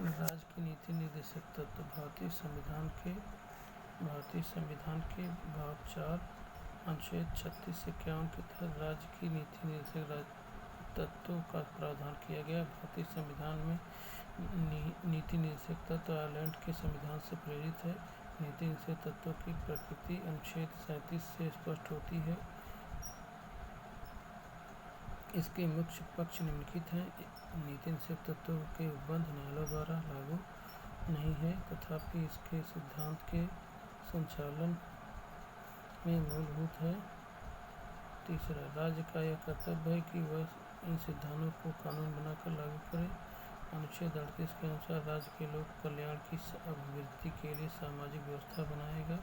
राज्य की नीति निर्देशक तत्व भारतीय संविधान के भाग 4 अनुच्छेद 36-51 के तहत राज्य की नीति निर्देशक तत्वों का प्रावधान किया गया। भारतीय संविधान में नीति निर्देशक तत्व आयरलैंड के संविधान से प्रेरित है। नीति निर्देशक तत्वों की प्रकृति अनुच्छेद 37 से स्पष्ट होती है। इसके मुख्य पक्ष निम्नलिखित हैं। नीति निर्देशक तत्वों के उपबंध न्यायालयों द्वारा लागू नहीं है, तथापि इसके सिद्धांत के संचालन में मूलभूत है। तीसरा, राज्य का यह कर्तव्य है कि वह इन सिद्धांतों को कानून बनाकर लागू करे। अनुच्छेद 38 के अनुसार राज्य के लोक कल्याण की अभिवृद्धि के लिए सामाजिक व्यवस्था बनाएगा।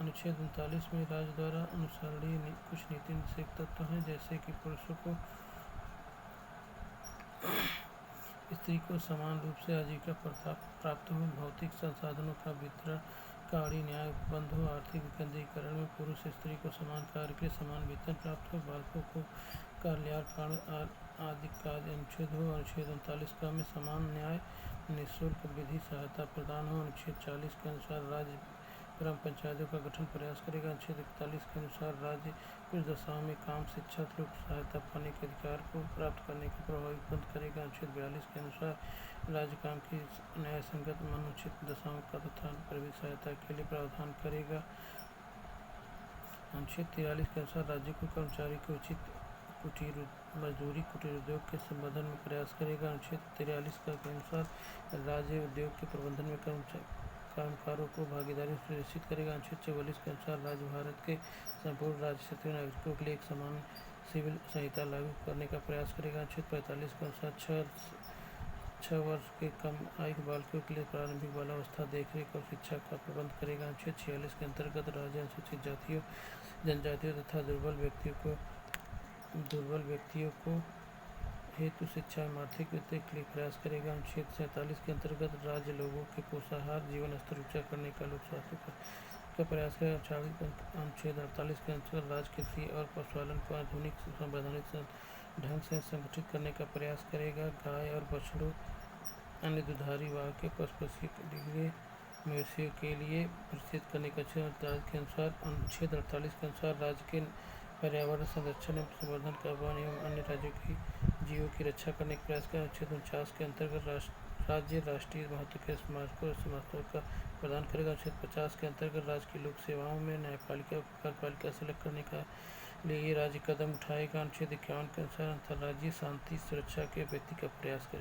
अनुच्छेद 39 में राज्य द्वारा अनुसरणीय कुछ नीति निर्देशक तत्व हैं, जैसे कि पुरुषों को स्त्री को समान रूप से आजीविका प्राप्त हो, भौतिक संसाधनों का वितरण का अड़ी न्याय बंद हो, आर्थिक विकेंद्रीकरण में पुरुष स्त्री को समान कार्य के लिए समान वेतन प्राप्त हो, बालकों को कल्याण आदि का अनुच्छेद हो। अनुच्छेद 39 का में समान न्याय, निःशुल्क विधि सहायता प्रदान हो। अनुच्छेद 40 के अनुसार राज्य ग्राम पंचायतों का गठन प्रयास करेगा। अनुच्छेद 41 के अनुसार राज्य कुछ दशाओं में काम, शिक्षा, लोक सहायता पाने के अधिकार को प्राप्त करने का प्रभावी बंद करेगा। अनुच्छेद 42 के अनुसार राज्य काम की न्याय संगत अनुचित दशाओं का तथा प्राविधिक सहायता के लिए प्रावधान करेगा। अनुच्छेद 43 के अनुसार राज्य को कर्मचारी के उचित कुटीर मजदूरी कुटीर उद्योग के संवर्धन में प्रयास करेगा। अनुच्छेद 43 के अनुसार राज्य उद्योग के प्रबंधन में कर्मकारों को भागीदारी सुनिश्चित करेगा। अनुच्छेद 44 के अनुसार राज्य भारत के संपूर्ण राज्य क्षेत्रीय नागरिकों के लिए एक समान सिविल संहिता लागू करने का प्रयास करेगा। अनुच्छेद 45 के अनुसार 6 वर्ष के कम आयु बालकों के लिए प्रारंभिक बाल्यावस्था देखरेख और शिक्षा का प्रबंध करेगा। अनुच्छेद 46 के अंतर्गत राज्य अनुसूचित जातियों, जनजातियों तथा दुर्बल व्यक्तियों को हेतु शिक्षा एवं आर्थिक वृद्धि के लिए प्रयास करेगा। अनुच्छेद 47 के अंतर्गत राज्य लोगों के पोषाहार, जीवन स्तर ऊंचा करने का लोक स्वास्थ्य का प्रयास करेगा। अनुच्छेद 48 के अंतर्गत राज्य कृषि और पशुपालन को आधुनिक संवैधानिक ढंग से संगठित करने का प्रयास करेगा। गाय और बछड़ों, अन्य दुधारी वाहक पशुपोषी मवेशियों के लिए प्रोत्साहित करने का के अनुसार अनुच्छेद 48 के अनुसार राज्य के पर्यावरण संरक्षण एवं संवर्धन का वन एवं अन्य राज्यों की जीवों की रक्षा करने का प्रयास करें। अनुच्छेद 49 के अंतर्गत राज्य राष्ट्रीय महत्व के स्मारकों का प्रदान करेगा। अनुच्छेद 50 के अंतर्गत राज्य की लोक सेवाओं में न्यायपालिका और कार्यपालिका से अलग करने का लिए राज्य कदम उठाएगा। अनुच्छेद 51 के अनुसार अंतर्राज्यीय शांति सुरक्षा के व्यक्ति का प्रयास करेगा।